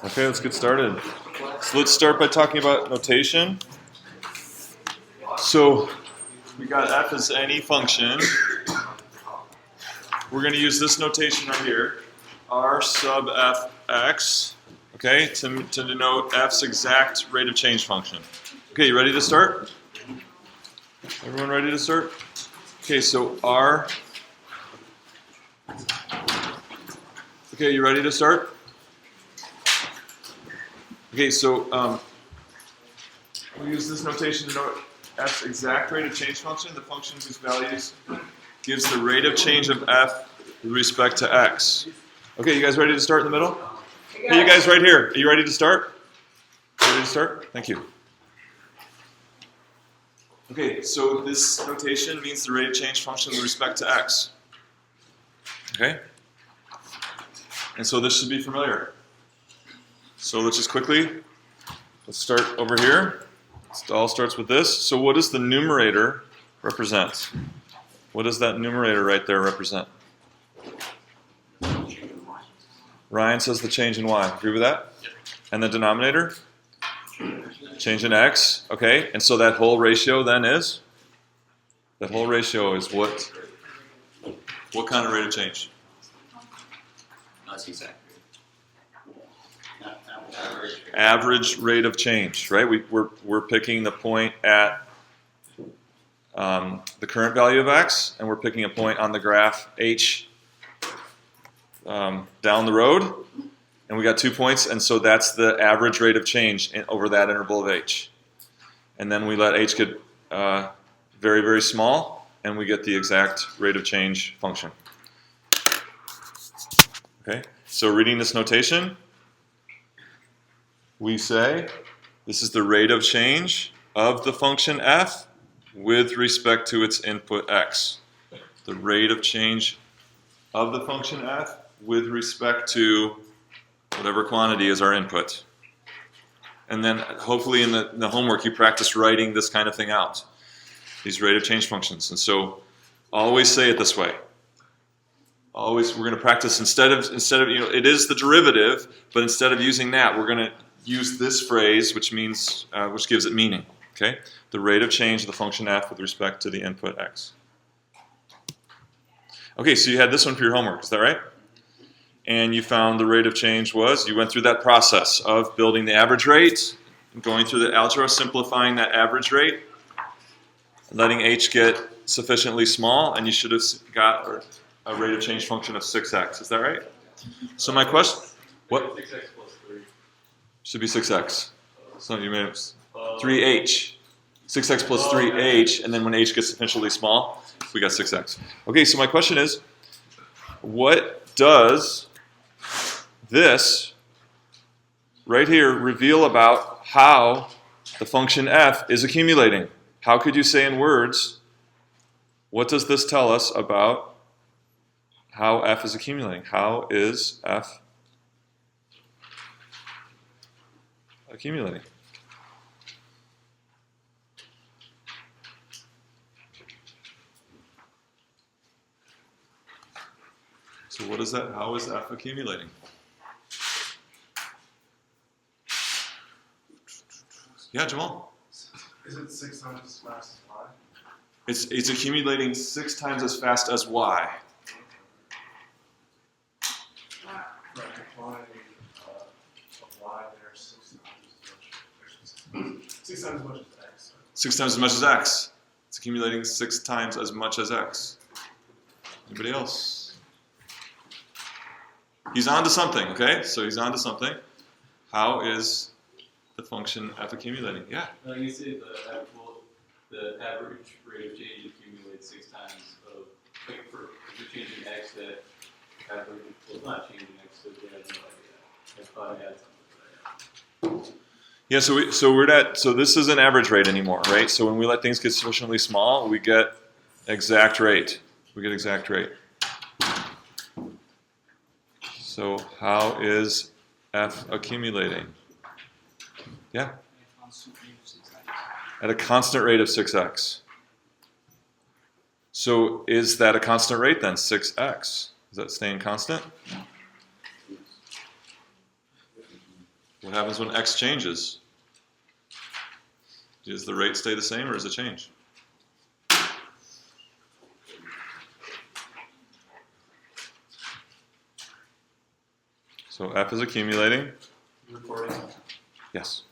Okay, let's get started. So let's start by talking about notation. So we got f as any function. We're going to use this notation right here, r sub fx, okay, to denote f's exact rate of change function. Okay, you ready to start? Everyone ready to start? Okay, so r. Okay, you ready to start? Okay, so we use this notation to denote f's exact rate of change function, the function whose values gives the rate of change of f with respect to x. Okay, you guys ready to start in the middle? Hey, you guys right here, are you ready to start? Ready to start? Thank you. Okay, so this notation means the rate of change function with respect to x. Okay? And so this should be familiar. So let's just quickly, let's start over here. It all starts with this. So what does the numerator represent? What does that numerator right there represent? Ryan says the change in y. Agree with that? And the denominator? Change in x. Okay, and so that whole ratio then is? That whole ratio is what? What kind of rate of change? That's exact. Average rate of change, right? We're picking the point at the current value of x, and we're picking a point on the graph h down the road, and we got 2 points, and so that's the average rate of change over that interval of h. And then we let h get very, very small, and we get the exact rate of change function. Okay, so reading this notation, we say this is the rate of change of the function f with respect to its input x. The rate of change of the function f with respect to whatever quantity is our input. And then hopefully in the homework you practice writing this kind of thing out, these rate of change functions. And so always say it this way. Always, we're going to practice instead of it is the derivative, but instead of using that, we're going to use this phrase, which means which gives it meaning. Okay, the rate of change of the function f with respect to the input x. Okay, so you had this one for your homework, is that right? And you found the rate of change was, you went through that process of building the average rate, going through the algebra, simplifying that average rate, letting h get sufficiently small, and you should have got a rate of change function of 6x. Is that right? So my question, what? 6x plus 3. Should be 6x. So you made it 3h. 6x plus 3h, and then when h gets sufficiently small, we got 6x. Okay, so my question is, what does this right here reveal about how the function f is accumulating? How could you say in words, what does this tell us about how f is accumulating? How is f accumulating? So what is that? How is f accumulating? Yeah, Jamal? Is it 6 times as fast as y? It's accumulating 6 times as fast as y. Right, the quantity of y there is 6 times as much as x. 6 times as much as x. It's accumulating 6 times as much as x. Anybody else? He's on to something, okay? So he's on to something. How is the function f accumulating? Yeah? You say the average rate of change accumulates 6 times of, like for if you're changing x, that average, well, it's not changing x, so they have no idea. That's probably add something to that. Yeah, so this isn't average rate anymore, right? So when we let things get sufficiently small, we get exact rate. We get exact rate. So how is f accumulating? Yeah? At a constant rate of 6x. So is that a constant rate then, 6x? Is that staying constant? What happens when x changes? Does the rate stay the same or does it change? So f is accumulating. Recording. Yes.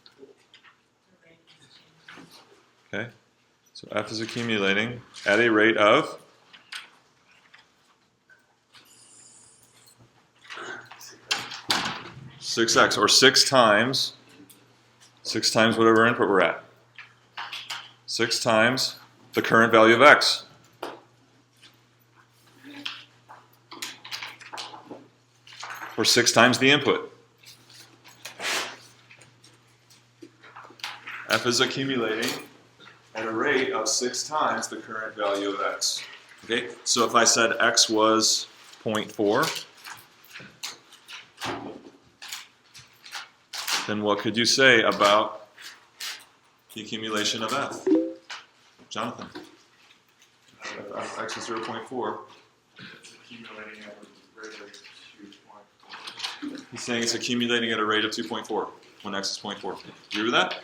Okay. So f is accumulating at a rate of 6x, or 6 times whatever input we're at. 6 times the current value of x. Or 6 times the input. F is accumulating at a rate of 6 times the current value of x. Okay, so if I said x was 0.4, then what could you say about the accumulation of f? Jonathan? If x is 0.4. It's accumulating at a rate of 2.4. He's saying it's accumulating at a rate of 2.4 when x is 0.4. Agree with that?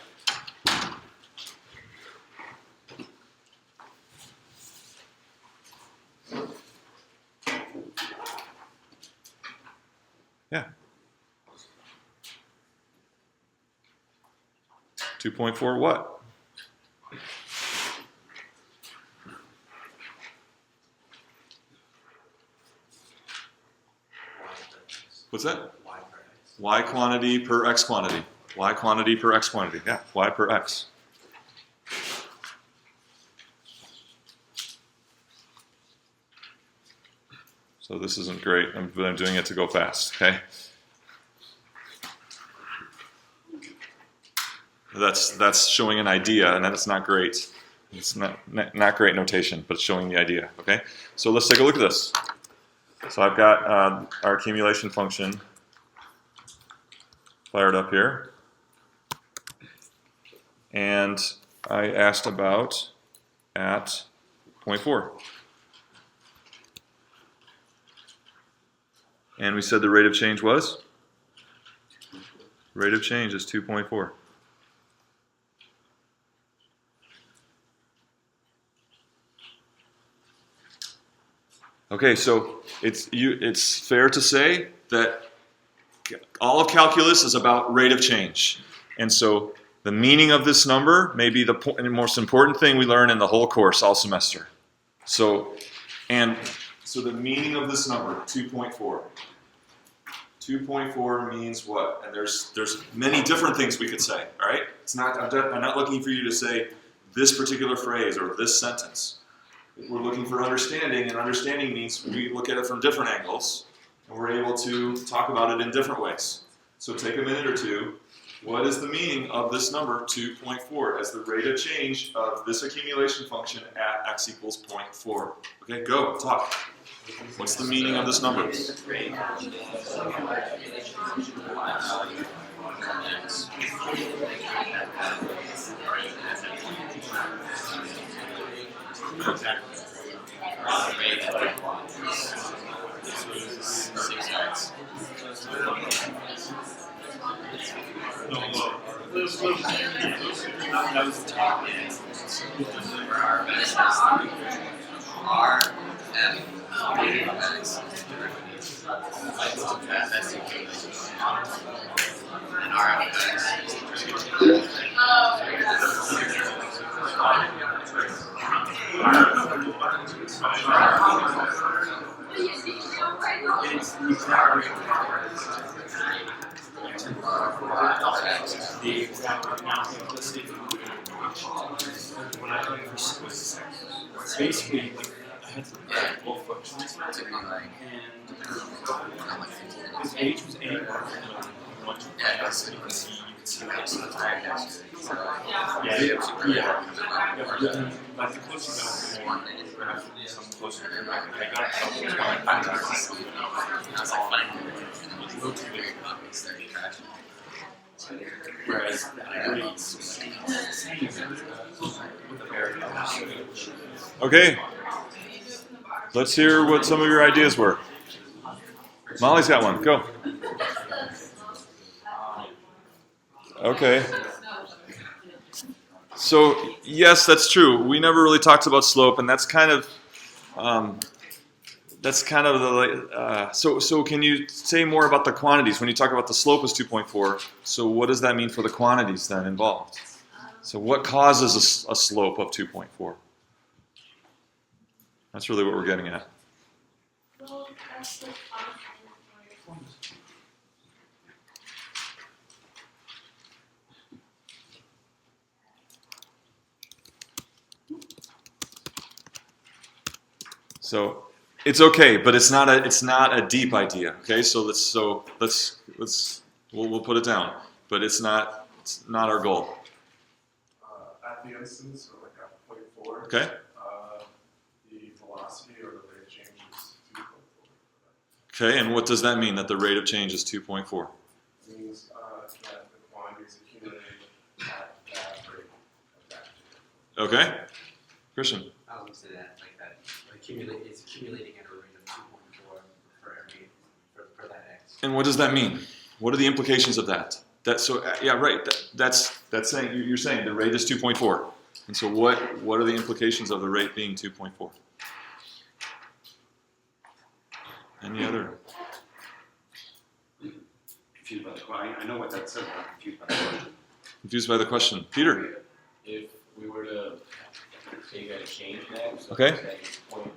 Yeah. 2.4 what? What's that? Y quantity per x quantity. Y quantity per x quantity. Yeah, y per x. So this isn't great, but I'm doing it to go fast, okay? That's showing an idea, and that's not great. It's not great notation, but it's showing the idea, okay? So let's take a look at this. So I've got our accumulation function fired up here. And I asked about at 0.4. And we said the rate of change was? Rate of change is 2.4. Okay, so it's fair to say that all of calculus is about rate of change. And so the meaning of this number may be the most important thing we learn in the whole course all semester. So the meaning of this number, 2.4. 2.4 means what? And there's many different things we could say, all right? I'm not looking for you to say this particular phrase or this sentence. We're looking for understanding, and understanding means we look at it from different angles, and we're able to talk about it in different ways. So take a minute or two. What is the meaning of this number, 2.4, as the rate of change of this accumulation function at x equals 0.4? Okay, go, talk. What's the meaning of this number? Basically, I had to grab both functions, and his age was anywhere from 1 to 5. You can see x on the time. Like the closer you got, the more graph, some closer to the back. I got whereas Okay, let's hear what some of your ideas were. Molly's got one, go. Okay. So yes, that's true. We never really talked about slope, and that's kind of the. So can you say more about the quantities when you talk about the slope is 2.4? So what does that mean for the quantities then involved? So what causes a slope of 2.4? That's really what we're getting at. Well, that's the So it's okay, but it's not a deep idea. Okay, so we'll put it down, but it's not our goal. At the instance, or like at point 4, Okay. The velocity or the rate of change is 2.4. Okay, and what does that mean that the rate of change is 2.4? It means that the quantities accumulated at that rate of that. Okay, Christian. I was gonna say that, like that, it's accumulating at a rate of 2.4 for that x. And what does that mean? What are the implications of that? Yeah, right. That's saying you're saying the rate is 2.4, and so what are the implications of the rate being 2.4? Any other? Confused by the question. I know what that says, but I'm confused by the question. Confused by the question, Peter? If we were to say you got a change next, so Okay. say it's point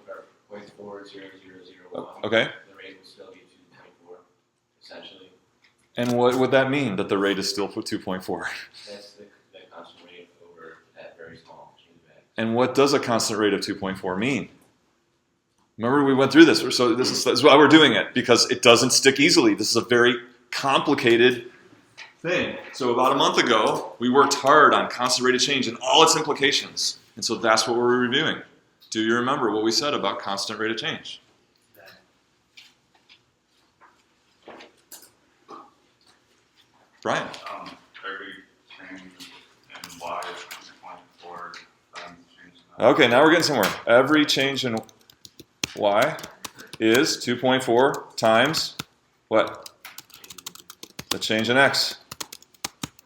40001, Okay. the rate would still be 2.4, essentially. And what would that mean that the rate is still 2.4? That's the constant rate over that very small change of x. And what does a constant rate of 2.4 mean? Remember we went through this, so this is why we're doing it, because it doesn't stick easily. This is a very complicated thing. So about a month ago, we worked hard on constant rate of change and all its implications. And so that's what we're reviewing. Do you remember what we said about constant rate of change? Brian? Every change in y is 2.4 times the change in Okay, now we're getting somewhere. Every change in y is 2.4 times what? The change in x.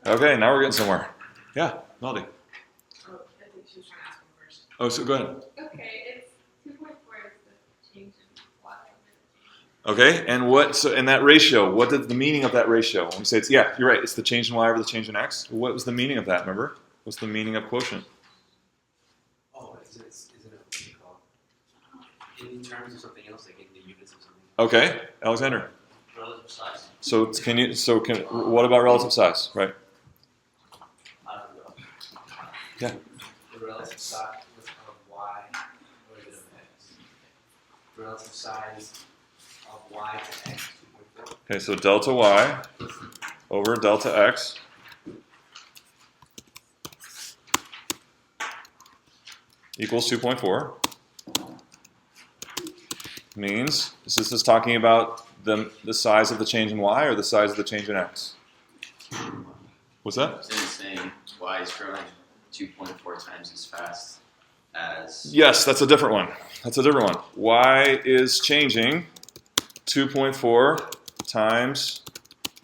Okay, now we're getting somewhere. Yeah, Melody. Oh, I think she was trying to ask one first. Oh, so go ahead. Okay, it's 2.4 is the change in y. Okay, and and that ratio, what did the meaning of that ratio? When we say it's, yeah, you're right, it's the change in y over the change in x. What was the meaning of that, remember? What's the meaning of quotient? Oh, is it what do you call it? In terms of something else, like in the units of something. Okay, Alexander. Relative size. What about relative size, right? I don't know. Yeah. The relative size of y or is it of x? Relative size of y to x 2.4. Okay, so delta y over delta x equals 2.4 means, is this talking about the size of the change in y or the size of the change in x? What's that? Isn't it saying y is growing 2.4 times as fast as Yes, that's a different one. That's a different one. Y is changing 2.4 times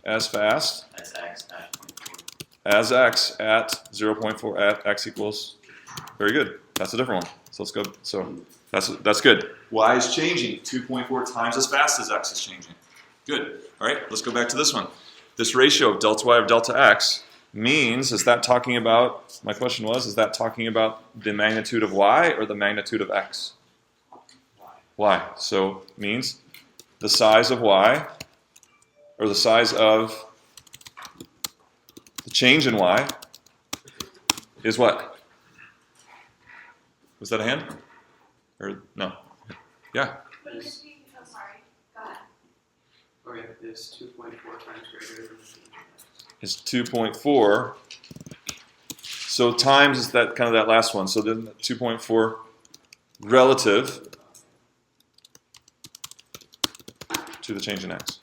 as fast x at 0.4? as x at 0.4 at x equals. Very good. That's a different one. So let's go. So that's good. Y is changing 2.4 times as fast as x is changing. Good. All right. Let's go back to this one. This ratio of delta y of delta x means, is that talking about, my question was, is that talking about the magnitude of y or the magnitude of x? Y. So means the size of y, or the size of the change in y, is what? Was that a hand? Or no? Yeah. But it could be, I'm sorry, go ahead. Okay, is 2.4 times greater than the change in x. Is 2.4. So times is that kind of that last one. So then 2.4 relative to the change in x.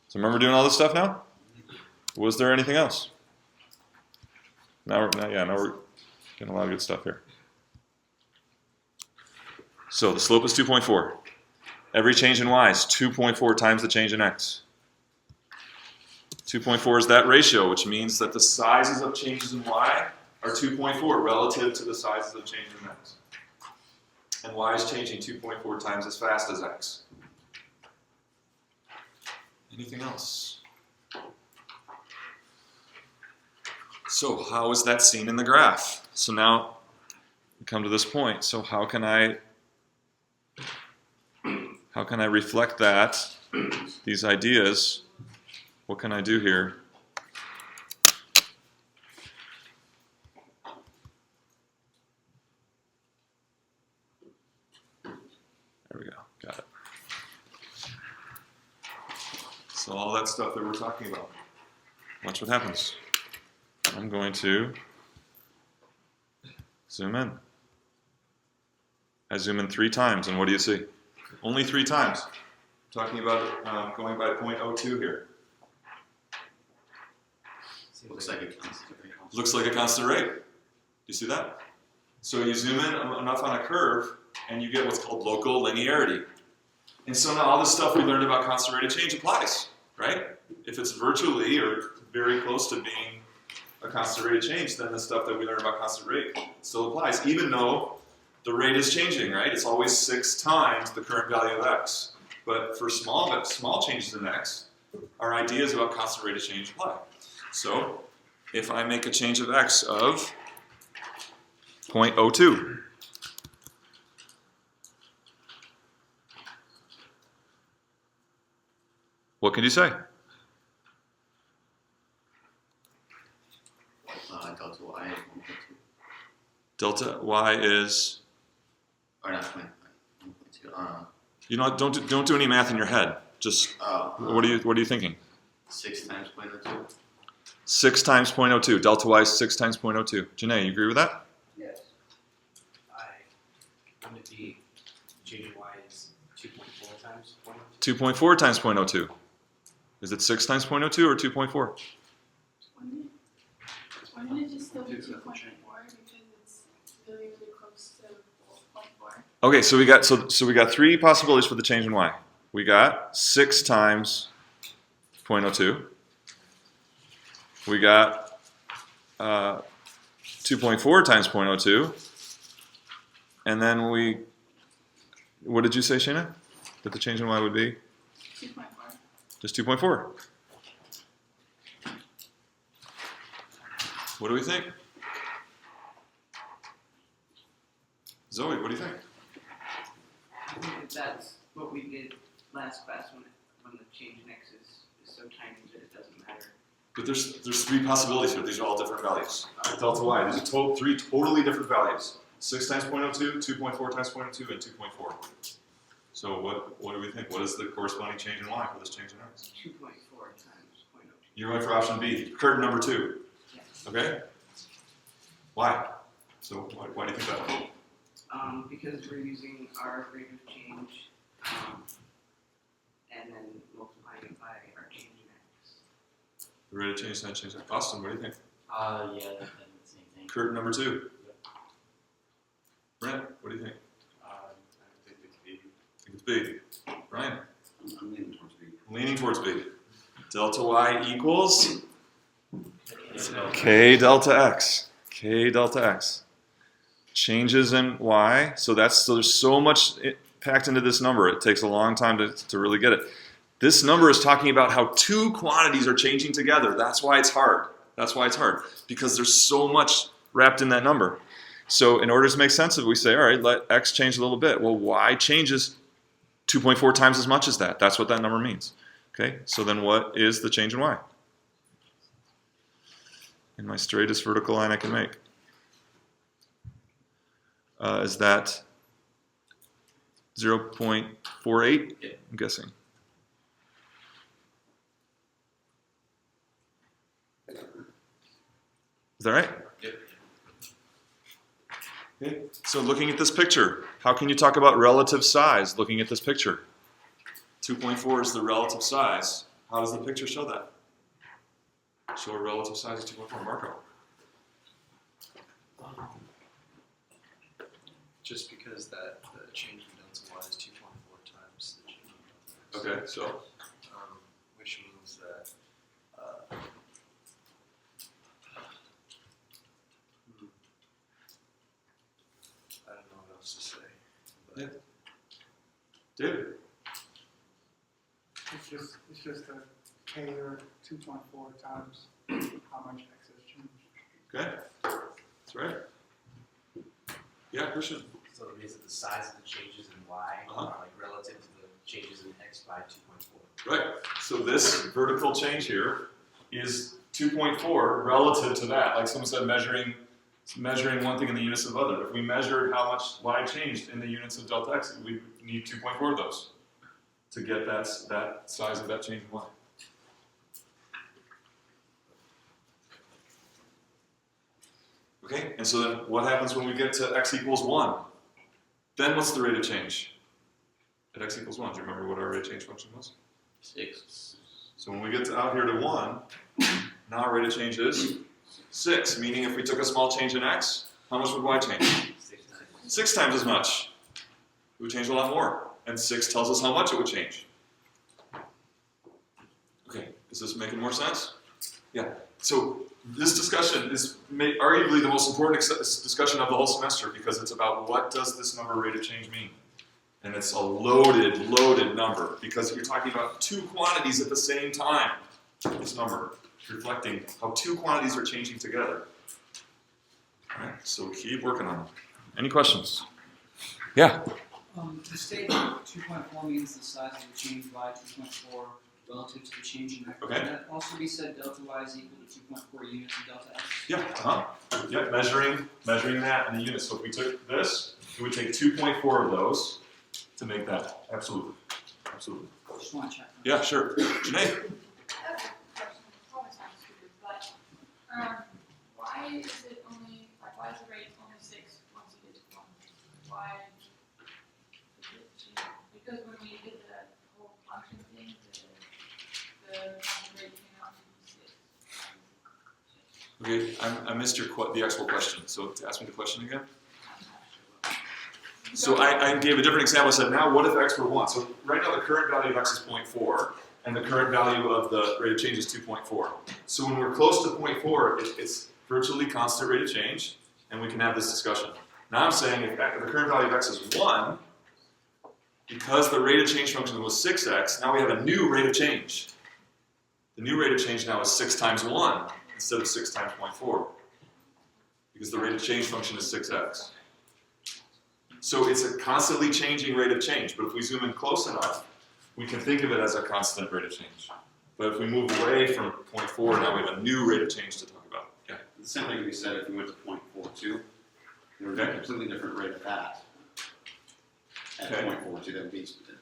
So remember doing all this stuff now? Was there anything else? Now we're getting a lot of good stuff here. So the slope is 2.4. Every change in y is 2.4 times the change in x. 2.4 is that ratio, which means that the sizes of changes in y are 2.4 relative to the sizes of changes in x. And y is changing 2.4 times as fast as x. Anything else? So how is that seen in the graph? So now we come to this point. So how can I reflect that, these ideas? What can I do here? There we go, got it. So all that stuff that we're talking about, watch what happens. I'm going to zoom in. I zoom in 3 times, and what do you see? Only 3 times. I'm talking about going by 0.02 here. Looks like a constant. Looks like a constant rate. You see that? So you zoom in enough on a curve, and you get what's called local linearity. And so now all this stuff we learned about constant rate of change applies, right? If it's virtually or very close to being a constant rate of change, then the stuff that we learned about constant rate still applies, even though the rate is changing, right? It's always 6 times the current value of x. But for small changes in x, our ideas about constant rate of change apply. So if I make a change of x of 0.02, what can you say? Delta y is 1.2. Delta y is, Or not 1.2. you know, don't do any math in your head. Just what are you thinking? 6 times 0.02. 6 times 0.02. Delta y is 6 times 0.02. Janae, you agree with that? Yes. Wouldn't it be changing y is 2.4 times 0.02? 2.4 times 0.02. Is it 6 times 0.02 or 2.4? Wouldn't it just still be 2.4 because it's really, really close to 0.4? Okay, so we got 3 possibilities for the change in y. We got 6 times 0.02. We got 2.4 times 0.02. And then what did you say, Shayna? That the change in y would be? 2.4. Just 2.4. What do we think? Zoe, what do you think? I think that that's what we did last class when the change in x is so tiny that it doesn't matter. But there's 3 possibilities here. These are all different values. Delta y, these are 3 totally different values. 6 times 0.02, 2.4 times 0.02, and 2.4. So what do we think? What is the corresponding change in y for this change in x? 2.4 times 0.02. You're going for option B, curtain number 2. Yes. Okay? Why? So why do you think that? Because we're using our rate of change and then multiplying it by our change in x. The rate of change, that change. Austin, what do you think? Yeah, that's the same thing. Curtain number 2. Brent, what do you think? I think it's B. I think it's B. Brian? I'm leaning towards B. Leaning towards B. Delta y equals K delta x. K delta x. Changes in y. So there's so much packed into this number. It takes a long time to really get it. This number is talking about how 2 quantities are changing together. That's why it's hard. That's why it's hard. Because there's so much wrapped in that number. So in order to make sense of it, we say, all right, let x change a little bit. Well, y changes 2.4 times as much as that. That's what that number means. Okay, so then what is the change in y? In my straightest vertical line I can make. Is that 0.48? Yeah. I'm guessing. Is that right? Yep. Okay. So looking at this picture, how can you talk about relative size looking at this picture? 2.4 is the relative size. How does the picture show that? Show a relative size of 2.4. Marco. Just because that the change in delta y is 2.4 times the change in delta x. Okay, so Which means that David? It's just a K or 2.4 times how much X has changed. Okay, that's right. Yeah, Christian? So it means that the size of the changes in Y Uh-huh. are like relative to the changes in X by 2.4. Right. So this vertical change here is 2.4 relative to that. Like someone said, measuring one thing in the units of other. If we measured how much Y changed in the units of delta X, we need 2.4 of those to get that size of that change in Y. Okay, and so then what happens when we get to X equals 1? Then what's the rate of change at X equals 1? Do you remember what our rate of change function was? 6. So when we get out here to 1, now our rate of change is 6, meaning if we took a small change in X, how much would Y change? 6 times. 6 times as much. It would change a lot more. And 6 tells us how much it would change. Okay, is this making more sense? Yeah. So this discussion is arguably the most important discussion of the whole semester because it's about what does this number rate of change mean? And it's a loaded number because you're talking about two quantities at the same time. This number reflecting how two quantities are changing together. All right, so keep working on it. Any questions? Yeah. The statement 2.4 means the size of the change y 2.4 relative to the change in X. Okay. Can that also be said delta y is equal to 2.4 units of delta X? Yeah, yeah, measuring that in the units. So if we took this, we would take 2.4 of those to make that. Absolutely. Absolutely. Just want to check. Yeah, sure. Janae? I have a question, it probably sounds stupid, but, why is it only, like, why is the rate only 6 once you get to 1? Why is it change? Because when we did the whole function thing, the rate came out to be 6. Okay, I missed the actual question. So to ask me the question again. I'm not sure. So I gave a different example. I said, now what if X were 1? So right now the current value of X is 0.4, and the current value of the rate of change is 2.4. So when we're close to 0.4, it's virtually constant rate of change, and we can have this discussion. Now I'm saying if the current value of X is 1, because the rate of change function was 6x, now we have a new rate of change. The new rate of change now is 6 times 1 instead of 6 times 0.4, because the rate of change function is 6x. So it's a constantly changing rate of change, but if we zoom in close enough, we can think of it as a constant rate of change. But if we move away from 0.4, now we have a new rate of change to talk about. Yeah. The same thing can be said if we went to 0.42. There would be a completely different rate of that. At Okay. 0.42,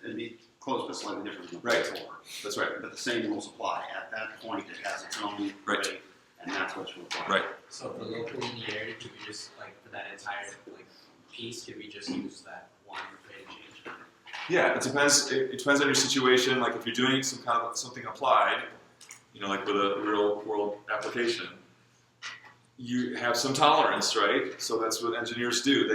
it'd be close but slightly different from Right. 0.4. That's right. But the same rules apply. At that point, it has its own Right. rate, and that's what's required. Right. So for local linearity, could we just, like, for that entire, like, piece, could we just use that one rate of change? Yeah, it depends. It depends on your situation. Like if you're doing some kind of something applied, you know, like with a real world application, you have some tolerance, right? So that's what engineers do.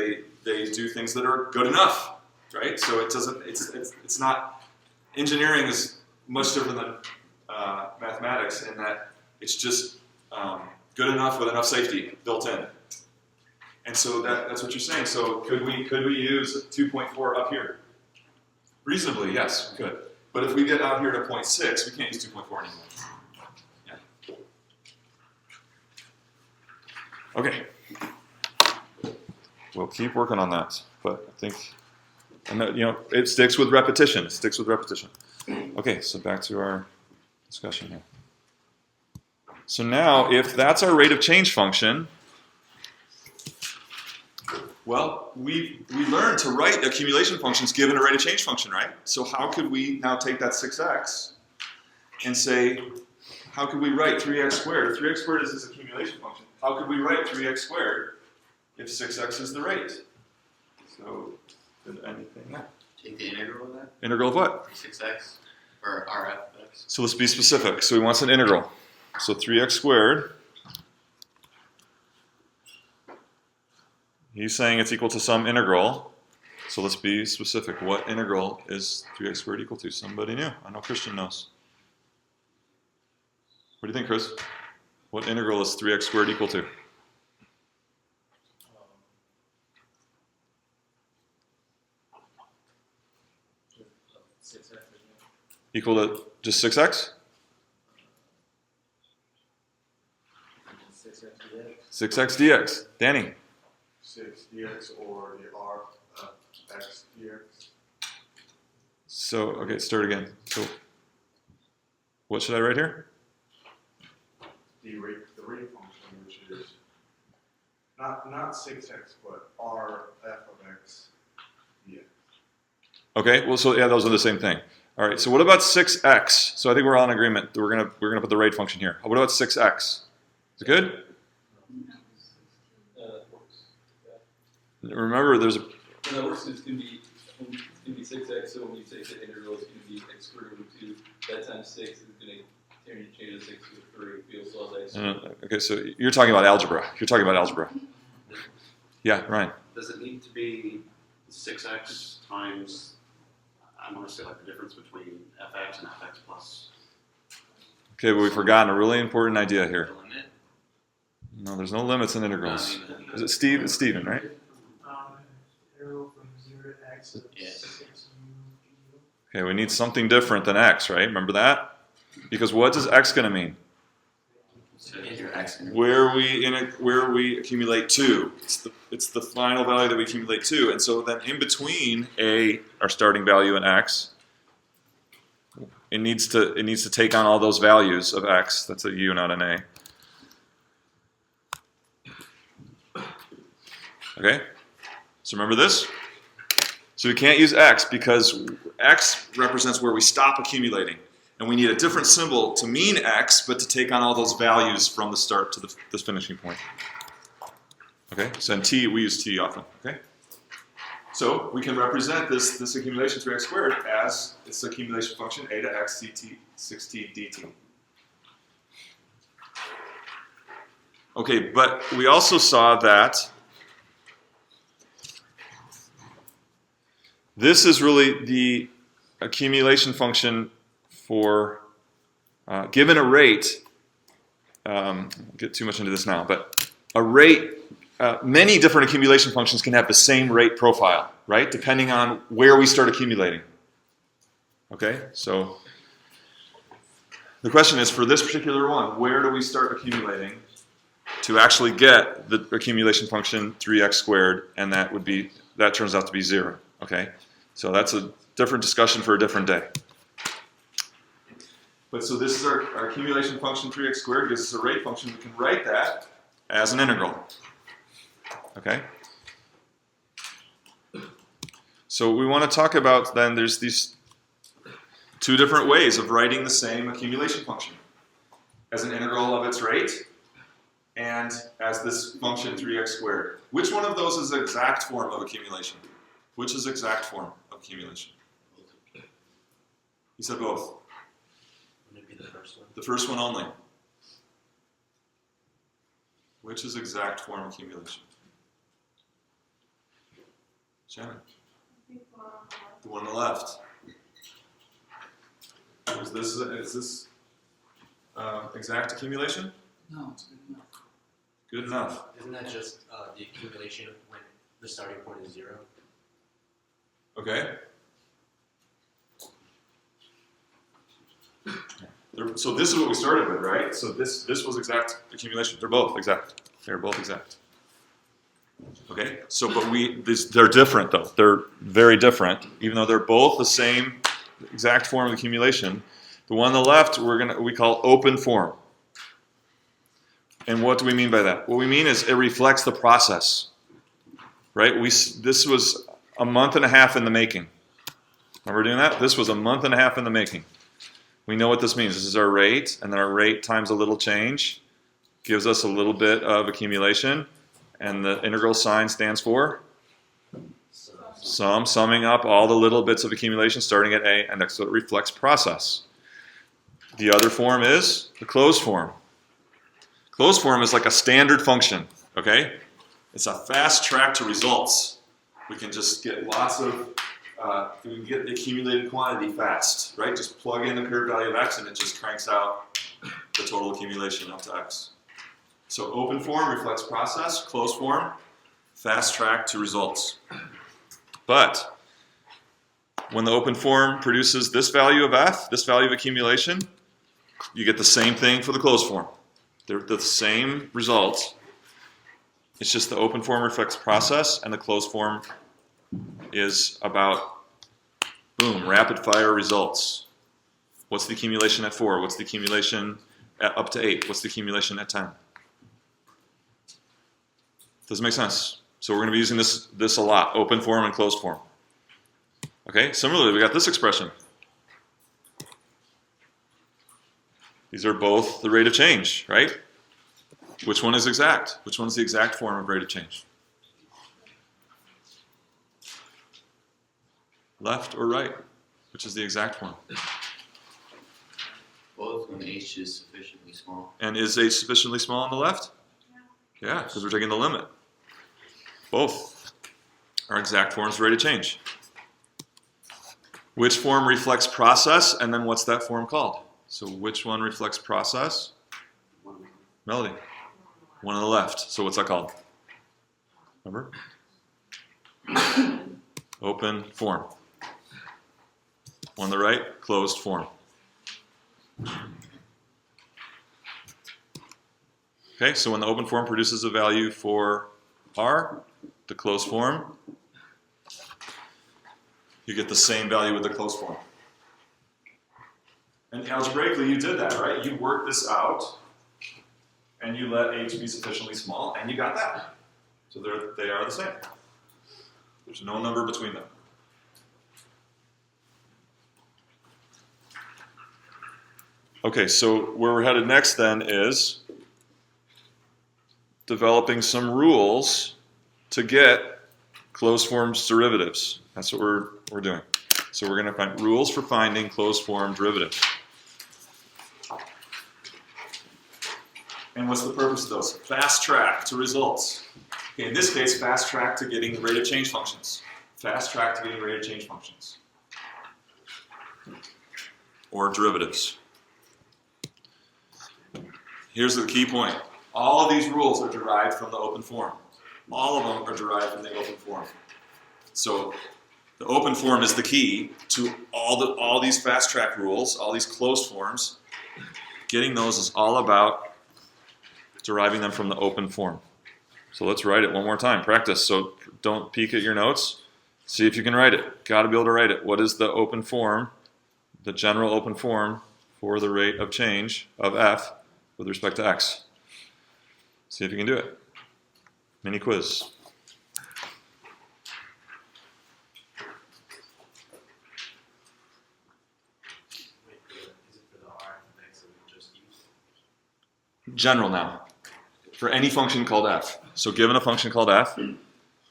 They do things that are good enough, right? So it doesn't. It's not. Engineering is much different than mathematics in that it's just good enough with enough safety built in. And so that's what you're saying. So could we use 2.4 up here? Reasonably, yes, we could. But if we get out here to 0.6, we can't use 2.4 anymore. Yeah. Okay. We'll keep working on that. But I think, it sticks with repetition. It sticks with repetition. Okay, so back to our discussion here. So now, if that's our rate of change function, well, we learned to write accumulation functions given a rate of change function, right? So how could we now take that 6x and say, how could we write 3x squared? If 3x squared is this accumulation function, how could we write 3x squared if 6x is the rate? So, anything? Yeah. Take the integral of that, Integral of what? 6x, or RF of x. So let's be specific. So he wants an integral. So 3x squared. He's saying it's equal to some integral. So let's be specific. What integral is 3x squared equal to? Somebody knew. I know Christian knows. What do you think, Chris? What integral is 3x squared equal to? equal to just 6x? 6x dx. Danny? 6 dx or the r of x dx. So, okay, start again. So, what should I write here? The rate function, which is not 6x, but r f of x dx. Okay, well, so yeah, those are the same thing. All right, so what about 6x? So I think we're all in agreement that we're gonna put the rate function here. What about 6x? Is it good? That works. Remember, there's a And that works, it's gonna be 6x, so when you take the integral, it's gonna be x squared over 2. That times 6 is gonna change the 6 to 3. We also have x squared. okay. So you're talking about algebra. You're talking about algebra. Yeah, Ryan. Does it need to be 6x times, I'm gonna say like the difference between fx and fx plus? Okay, but we've forgotten a really important idea here. The limit? No, there's no limits in integrals. No, Is it Steve? It's Steven, right? Arrow from 0 to x of Yeah. 6 Okay, we need something different than x, right? Remember that? Because what is x going to mean? So is your x gonna be Where we accumulate 2. It's the final value that we accumulate 2, and so then in between our starting value and x, it needs to take on all those values of x. That's a u, not an a. Okay, so remember this. So we can't use x because x represents where we stop accumulating. And we need a different symbol to mean x, but to take on all those values from the start to the finishing point. Okay, so in t, we use t often. Okay, so we can represent this accumulation 3x squared as its accumulation function a to x ct 6t dt. Okay, but we also saw that this is really the accumulation function for given a rate. I'll get too much into this now, but a rate, many different accumulation functions can have the same rate profile, right? Depending on where we start accumulating. Okay, so the question is, for this particular one, where do we start accumulating to actually get the accumulation function 3x squared, and that turns out to be 0. Okay, so that's a different discussion for a different day. But so this is our accumulation function 3x squared gives us a rate function. We can write that as an integral. Okay? So we want to talk about then there's these two different ways of writing the same accumulation function. As an integral of its rate and as this function 3x squared. Which one of those is the exact form of accumulation? Which is exact form of accumulation? He said both. Wouldn't it be the first one? The first one only. Which is exact form accumulation? Shannon? The one on the left. Is this exact accumulation? No, it's good enough. Good enough. Isn't that just the accumulation when the starting point is 0? Okay. So this is what we started with, right? So this was exact accumulation. They're both exact. They're both exact. Okay. So, but they're different though. They're very different, even though they're both the same exact form of accumulation. The one on the left we call open form. And what do we mean by that? What we mean is it reflects the process, right? This was a month and a half in the making. Remember doing that? This was a month and a half in the making. We know what this means. This is our rate, and then our rate times a little change gives us a little bit of accumulation, and the integral sign stands for summing up all the little bits of accumulation starting at a, and so it reflects process. The other form is the closed form. Closed form is like a standard function, okay? It's a fast track to results. We can just get lots of, we can get the accumulated quantity fast, right? Just plug in the paired value of x and it just cranks out the total accumulation up to x. So open form reflects process, closed form, fast track to results. But when the open form produces this value of f, this value of accumulation, you get the same thing for the closed form. They're the same results. It's just the open form reflects process, and the closed form is about, boom, rapid fire results. What's the accumulation at 4? What's the accumulation at up to 8? What's the accumulation at 10? Does it make sense? So we're going to be using this a lot, open form and closed form. Okay, similarly, we got this expression. These are both the rate of change, right? Which one is exact? Which one's the exact form of rate of change? Left or right? Which is the exact form? Both when h is sufficiently small. And is h sufficiently small on the left? Yeah, because we're taking the limit. Both are exact forms of rate of change. Which form reflects process, and then what's that form called? So which one reflects process? Melody. One on the left. So what's that called? Remember? Open form. One on the right, closed form. Okay, so when the open form produces a value for r, the closed form, you get the same value with the closed form. And algebraically, you did that, right? You worked this out, and you let h be sufficiently small, and you got that. So they are the same. There's no number between them. Okay, so where we're headed next then is developing some rules to get closed forms derivatives. That's what we're doing. So we're going to find rules for finding closed form derivatives. And what's the purpose of those? Fast track to results. Okay, in this case, fast track to getting the rate of change functions. Fast track to getting rate of change functions. Or derivatives. Here's the key point. All of these rules are derived from the open form. All of them are derived from the open form. So the open form is the key to all these fast track rules, all these closed forms. Getting those is all about deriving them from the open form. So let's write it one more time. Practice. So don't peek at your notes. See if you can write it. Got to be able to write it. What is the open form, the general open form for the rate of change of f with respect to x? See if you can do it. Mini quiz. General now. For any function called f. So given a function called f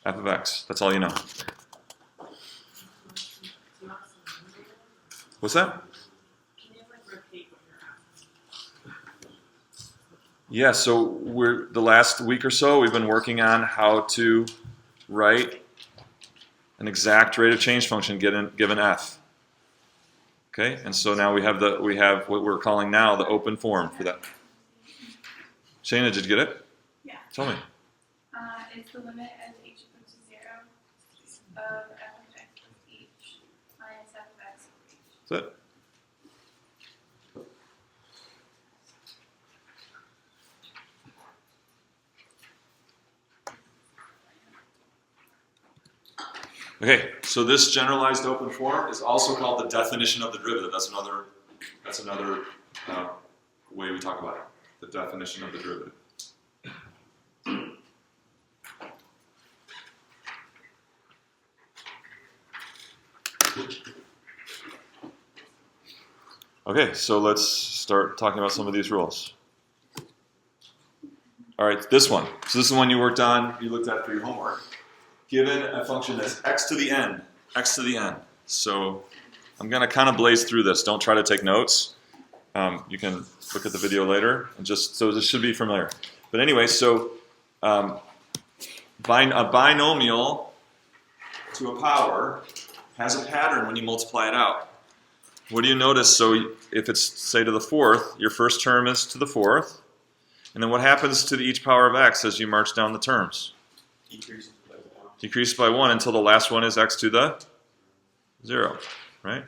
of x. That's all you know. What's that? Yeah, so the last week or so we've been working on how to write an exact rate of change function given f. Okay, and so now we have what we're calling now the open form for that. Shayna, did you get it? Yeah. Tell me. It's the limit as h equals to 0 of f of x plus h minus f of x over h. That's it. Okay, so this generalized open form is also called the definition of the derivative. That's another way we talk about it. The definition of the derivative. Okay, so let's start talking about some of these rules. All right, this one. So this is the one you worked on, you looked at for your homework. Given a function that's x to the n. So I'm going to kind of blaze through this. Don't try to take notes. You can look at the video later, and so this should be familiar. But anyway, so a binomial to a power has a pattern when you multiply it out. What do you notice? So if it's, say, to the fourth, your first term is to the fourth. And then what happens to each power of x as you march down the terms? Decreases by 1 until the last one is x to the 0, right?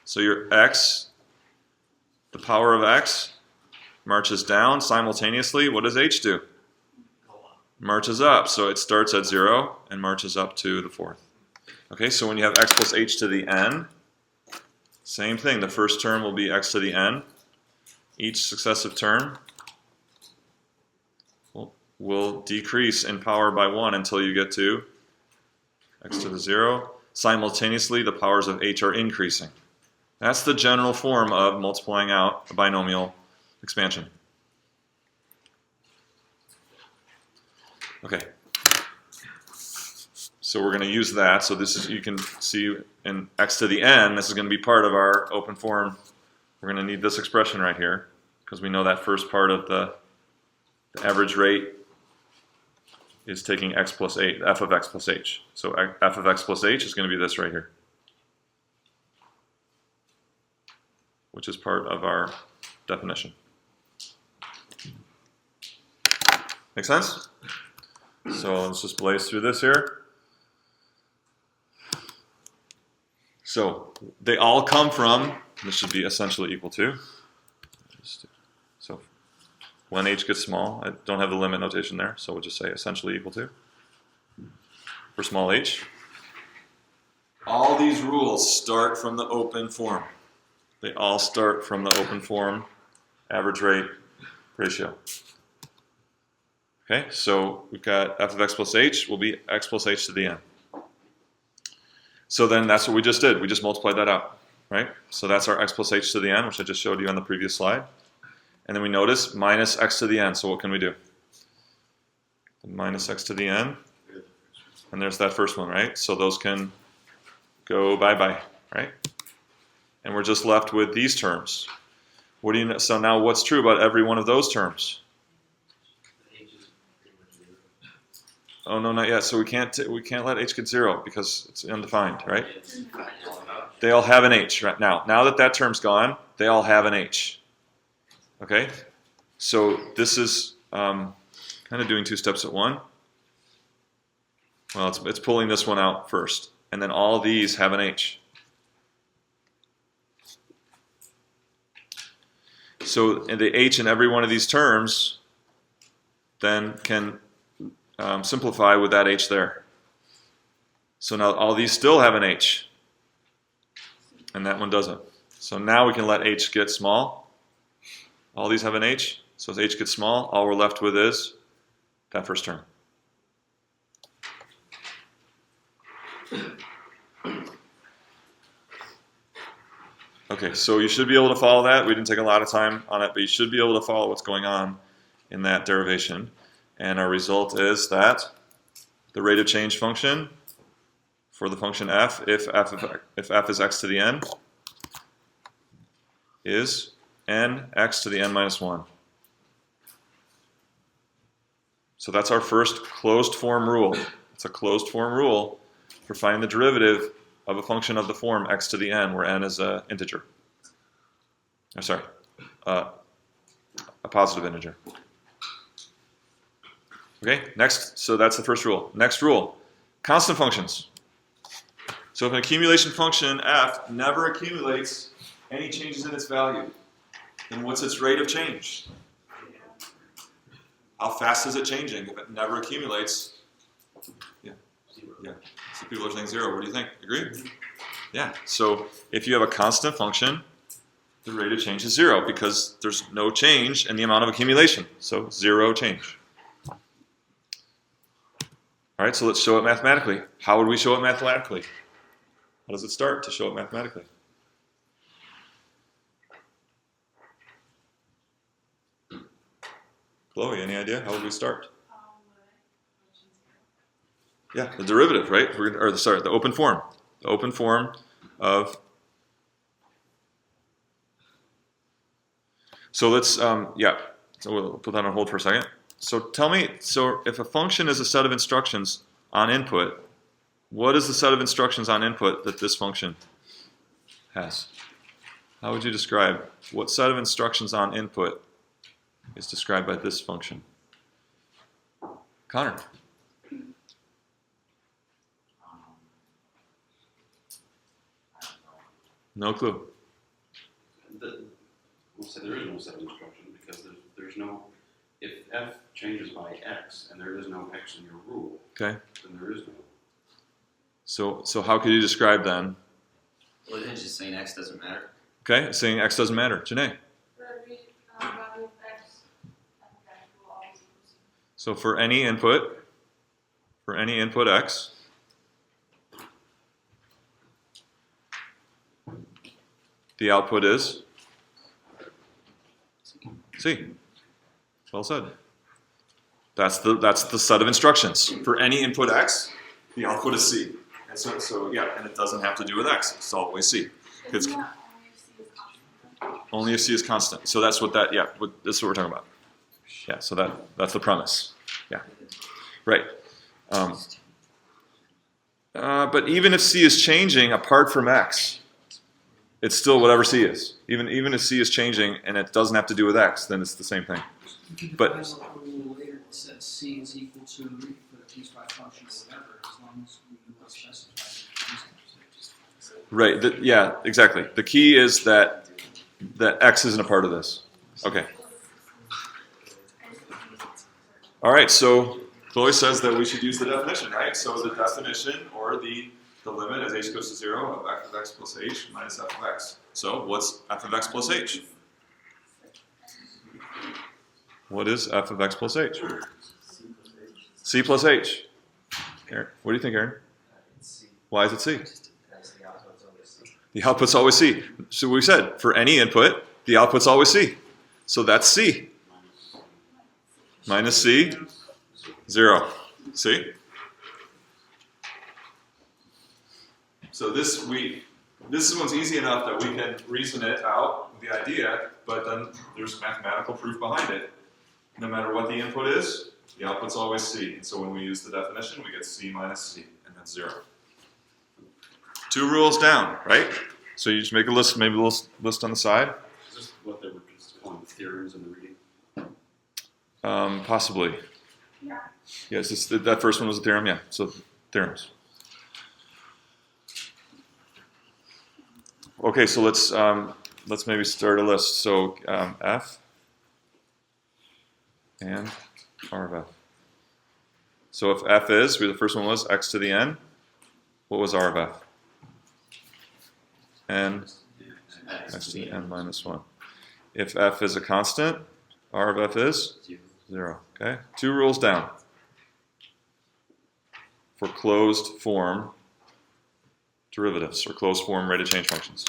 So your x, the power of x, marches down simultaneously. What does h do? Marches up. So it starts at 0 and marches up to the 4th. Okay, so when you have x plus h to the n, same thing. The first term will be x to the n. Each successive term will decrease in power by 1 until you get to x to the 0. Simultaneously, the powers of h are increasing. That's the general form of multiplying out a binomial expansion. Okay. So we're going to use that. So this is, you can see in x to the n, this is going to be part of our open form. We're going to need this expression right here because we know that first part of the average rate is taking x plus h, f of x plus h. So f of x plus h is going to be this right here, which is part of our definition. Make sense? So let's just blaze through this here. So they all come from, this should be essentially equal to. So when h gets small, I don't have the limit notation there, so we'll just say essentially equal to for small h. All these rules start from the open form. They all start from the open form average rate ratio. Okay, so we've got f of x plus h will be x plus h to the n. So then that's what we just did. We just multiplied that out, right? So that's our x plus h to the n, which I just showed you on the previous slide. And then we notice minus x to the n. So what can we do? Minus x to the n. And there's that first one, right? So those can go bye-bye, right? And we're just left with these terms. What do you know? So now what's true about every one of those terms? Oh no, not yet. So we can't let h get 0 because it's undefined, right? They all have an h right now. Now that that term's gone, they all have an h. Okay, so this is kind of doing two steps at one. Well, it's pulling this one out first, and then all these have an h. So the h in every one of these terms then can simplify with that h there. So now all these still have an h, and that one doesn't. So now we can let h get small. All these have an h, so as h gets small, all we're left with is that first term. Okay, so you should be able to follow that. We didn't take a lot of time on it, but you should be able to follow what's going on in that derivation. And our result is that the rate of change function for the function f, if f is x to the n, is n x to the n minus 1. So that's our first closed form rule. It's a closed form rule for finding the derivative of a function of the form x to the n, where n is an integer. A positive integer. Okay, next, so that's the first rule. Next rule, constant functions. So if an accumulation function f never accumulates any changes in its value, then what's its rate of change? How fast is it changing if it never accumulates? Yeah. So people are saying 0. What do you think? Agree? Yeah. So if you have a constant function, the rate of change is 0 because there's no change in the amount of accumulation. So 0 change. All right, so let's show it mathematically. How would we show it mathematically? How does it start to show it mathematically? Chloe, any idea? How would we start? Yeah, the derivative, right? The open form. The open form of... So let's, so we'll put that on hold for a second. So tell me, so if a function is a set of instructions on input, what is the set of instructions on input that this function has? How would you describe what set of instructions on input is described by this function? Connor. No clue. We'll say there is no set of instruction because there's no, if f changes by x and there is no x in your rule, Okay. then there is no. So how could you describe then? Well, isn't it just saying X doesn't matter? Okay, saying x doesn't matter. Janae. For every value of x, f of x will always equal c. So for any input x, the output is C. Well said. That's the set of instructions. For any input x, the output is C. And so yeah, and it doesn't have to do with x. It's always C. It's Isn't that only only if c is constant? if C is constant. So that's what that, yeah, this is what we're talking about. Yeah, so that's the premise. Yeah, right. But even if C is changing apart from x, it's still whatever C is. Even if C is changing and it doesn't have to do with x, then it's the same thing. You could But- define a rule later that says C is equal to for a piecewise function or whatever, as long as we know what's specified. Right, yeah, exactly. The key is that x isn't a part of this. Okay. All right, so Chloe says that we should use the definition, right? So the definition, or the limit as h goes to 0 of f of x plus h minus f of x. So what's f of x plus h? What is f of x plus h? C plus h. Aaron, what do you think, Aaron? Why is it C? The output's always C. So we said, for any input, the output's always C. So that's C. Minus C, 0. See? So this one's easy enough that we can reason it out with the idea, but then there's mathematical proof behind it. No matter what the input is, the output's always C. And so when we use the definition, we get C minus C, and that's 0. 2 rules down, right? So you just make a list, maybe a little list on the side. Is this what they were just calling theorems in the reading? Possibly. Yeah. Yes, that first one was a theorem, yeah. So theorems. Okay, so let's maybe start a list. So F and R of F. So if F is, the first one was x to the n, what was R of F? N, x to the n minus 1. If F is a constant, R of F is 0. Okay, 2 rules down for closed form derivatives or closed form rate of change functions.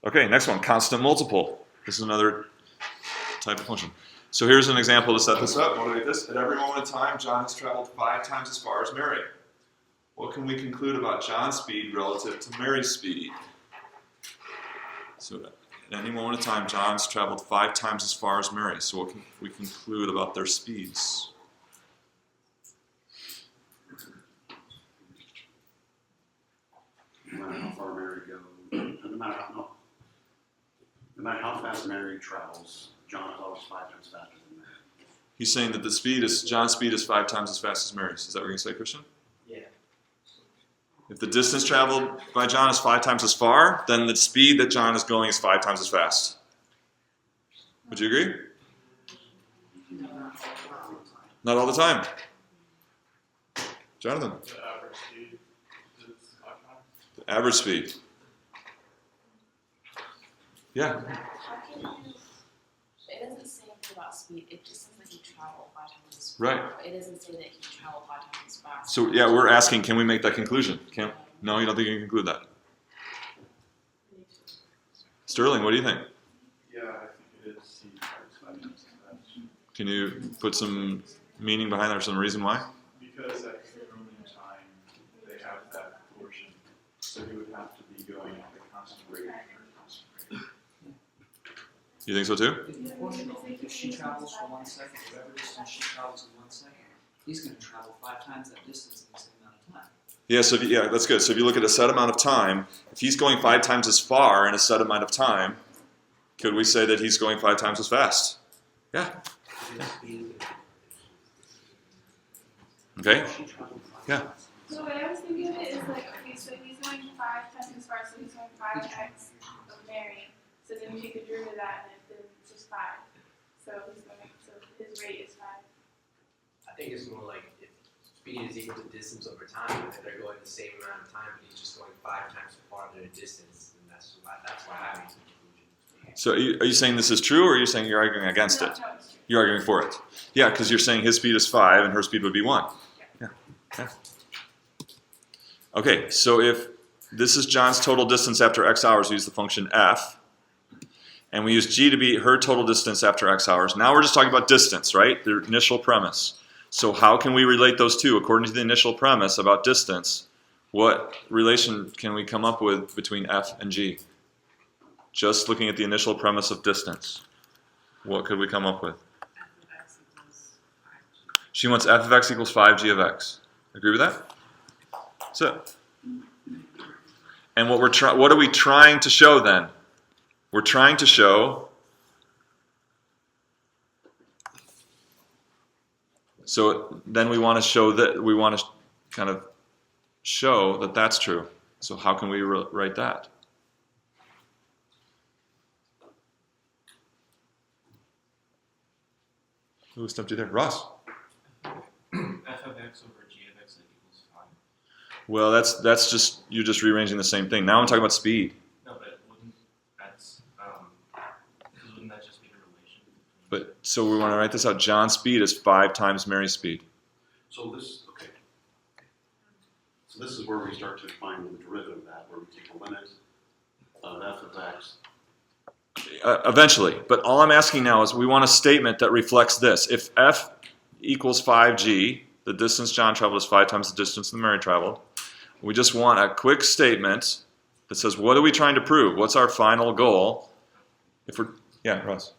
Okay, next one, constant multiple. This is another type of function. So here's an example to set this up. Motivate this. At every moment in time, John has traveled 5 times as far as Mary. What can we conclude about John's speed relative to Mary's speed? So at any moment in time, John's traveled 5 times as far as Mary. So what can we conclude about their speeds? No matter how far Mary goes, no matter how fast Mary travels, John is always 5 times faster than Mary. He's saying that John's speed is 5 times as fast as Mary's. Is that what you're going to say, Christian? Yeah. If the distance traveled by John is 5 times as far, then the speed that John is going is 5 times as fast. Would you agree? Not all the time. Jonathan? The average speed is 5 times. The average speed. Yeah. How can you, it doesn't say anything about speed, it just says that he traveled 5 times as far. Right. It doesn't say that he traveled 5 times as fast. So yeah, we're asking, can we make that conclusion? No, you don't think you can conclude that? Sterling, what do you think? Yeah, I think it is C times 5 times as fast. Can you put some meaning behind that or some reason why? Because at the moment in time, they have that portion, so he would have to be going at a constant rate or a constant rate. You think so too? If she travels for 1 second, whatever distance she travels in 1 second, he's going to travel 5 times that distance in the same amount of time. Yeah, so yeah, that's good. So if you look at a set amount of time, if he's going 5 times as far in a set amount of time, could we say that he's going 5 times as fast? Yeah. Okay. She traveled 5 So what I was thinking of it is like, okay, so he's going 5 times as far, so he's going 5x of Mary. So then we take the derivative of that, and then it's just 5. So his rate is 5. I think it's more like if speed is equal to distance over time, and they're going the same amount of time, but he's just going 5 times farther distance, and that's why I make the conclusion. So are you saying this is true, or are you saying you're arguing against it? No, it's true. You're arguing for it. Yeah, because you're saying his speed is 5 and her speed would be 1. Yeah. Okay, so if this is John's total distance after x hours, we use the function f. And we use g to be her total distance after x hours. Now we're just talking about distance, right? The initial premise. So how can we relate those two? According to the initial premise about distance, what relation can we come up with between f and g? Just looking at the initial premise of distance. What could we come up with? She wants f of x equals 5g of x. Agree with that? That's it. And what are we trying to show then? We're trying to show, so then we want to show that, we want to kind of show that that's true. So how can we write that? Who stepped you there? Ross. f of x over g of x equals 5. Well, that's just, you're just rearranging the same thing. Now I'm talking about speed. No, but wouldn't that just be the relation? But so we want to write this out. John's speed is 5 times Mary's speed. So this, okay. So this is where we start to find the derivative of that, where we take the limit of f of x. Eventually, but all I'm asking now is we want a statement that reflects this. If f equals 5g, the distance John traveled is 5 times the distance that Mary traveled, we just want a quick statement that says, what are we trying to prove? What's our final goal? If we're, yeah, Russ.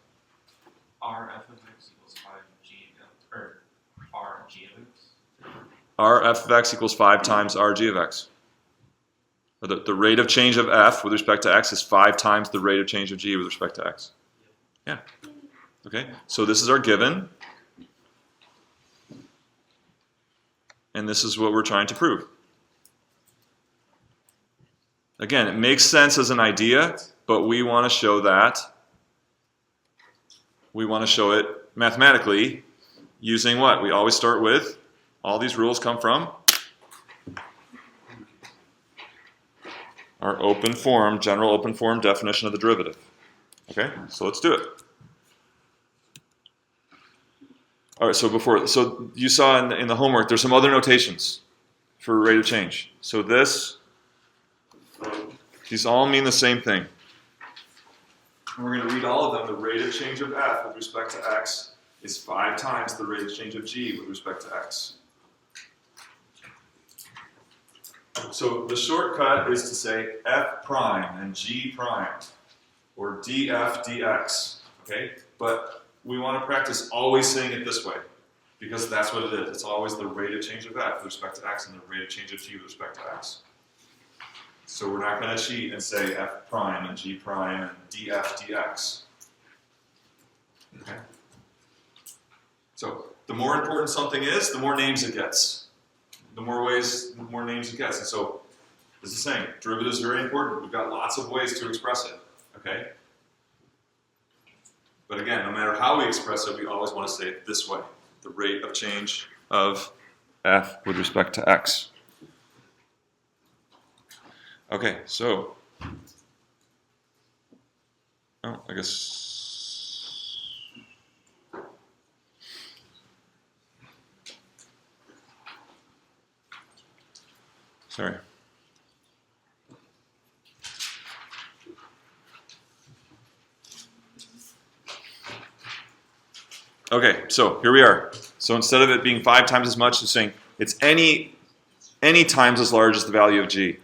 R f of x equals 5g, or r g of x? R f of x equals 5 times r g of x. Or the rate of change of f with respect to x is 5 times the rate of change of g with respect to x. Yeah. Okay, so this is our given. And this is what we're trying to prove. Again, it makes sense as an idea, but we want to show that. We want to show it mathematically using what? We always start with, all these rules come from our open form, general open form definition of the derivative. Okay, so let's do it. All right, so you saw in the homework, there's some other notations for rate of change. So these all mean the same thing. And we're going to read all of them. The rate of change of f with respect to x is 5 times the rate of change of g with respect to x. So the shortcut is to say f prime and g prime, or df dx, okay? But we want to practice always saying it this way, because that's what it is. It's always the rate of change of f with respect to x and the rate of change of g with respect to x. So we're not going to cheat and say f prime and g prime and df dx. Okay? So the more important something is, the more names it gets. The more ways, the more names it gets. And so, this is saying, derivative is very important. We've got lots of ways to express it, okay? But again, no matter how we express it, we always want to say it this way. The rate of change of f with respect to x. Okay, so, I guess, sorry. Okay, so here we are. So instead of it being 5 times as much, it's saying it's any times as large as the value of g.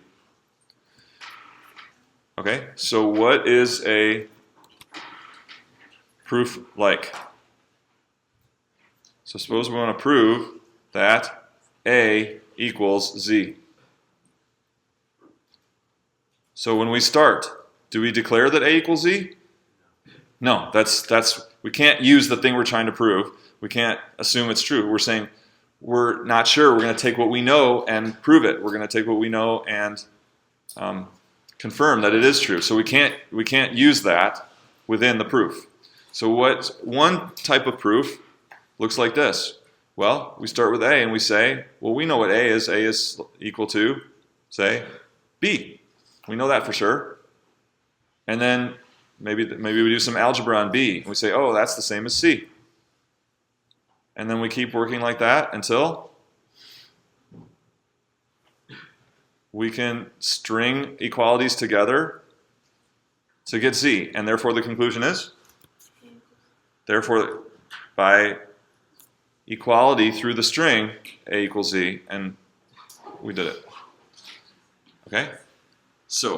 Okay, so what is a proof like? So suppose we want to prove that a equals z. So when we start, do we declare that a equals z? No, we can't use the thing we're trying to prove. We can't assume it's true. We're saying we're not sure. We're going to take what we know and prove it. We're going to take what we know and confirm that it is true. So we can't use that within the proof. So what one type of proof looks like this. Well, we start with A and we say, well, we know what A is. A is equal to, say, B. We know that for sure. And then maybe we do some algebra on B. And we say, oh, that's the same as C. And then we keep working like that until we can string equalities together to get Z. And therefore the conclusion is? Therefore, by equality through the string, A equals Z, and we did it. Okay? So